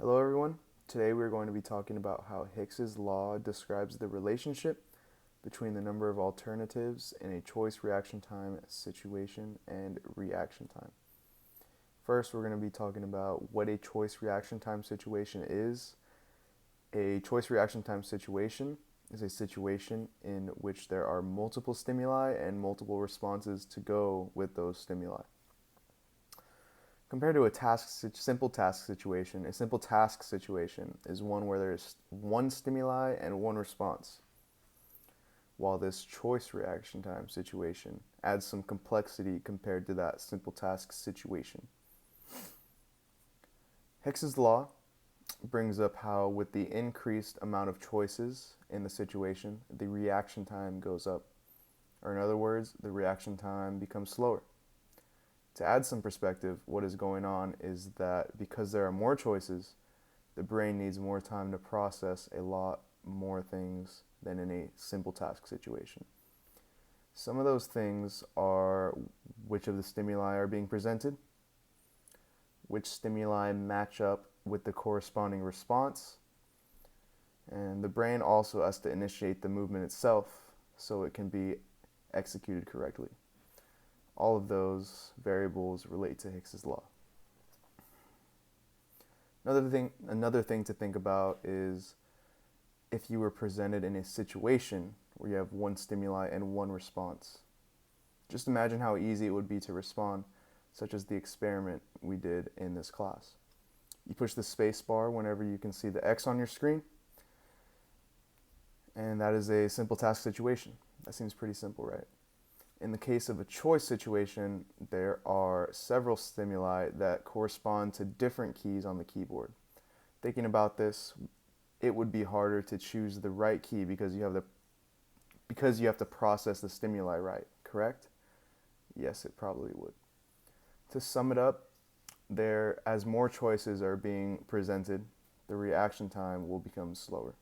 Hello, everyone. Today we're going to be talking about how Hick's law describes the relationship between the number of alternatives in a choice reaction time situation and reaction time. First, we're going to be talking about what a choice reaction time situation is. A choice reaction time situation is a situation in which there are multiple stimuli and multiple responses to go with those stimuli. Compared to a simple task situation, a simple task situation is one where there's one stimuli and one response, while this choice reaction time situation adds some complexity compared to that simple task situation. Hick's law brings up how, with the increased amount of choices in the situation, the reaction time goes up. Or, in other words, the reaction time becomes slower. To add some perspective, what is going on is that because there are more choices, the brain needs more time to process a lot more things than in a simple task situation. Some of those things are which of the stimuli are being presented, which stimuli match up with the corresponding response, and the brain also has to initiate the movement itself so it can be executed correctly. All of those variables relate to Hick's law. Another thing to think about is if you were presented in a situation where you have one stimuli and one response. Just imagine how easy it would be to respond, such as the experiment we did in this class. You push the space bar whenever you can see the X on your screen, and that is a simple task situation. That seems pretty simple, right? In the case of a choice situation, there are several stimuli that correspond to different keys on the keyboard. Thinking about this, it would be harder to choose the right key because you have to process the stimuli right, correct? Yes, it probably would. To sum it up, as more choices are being presented, the reaction time will become slower.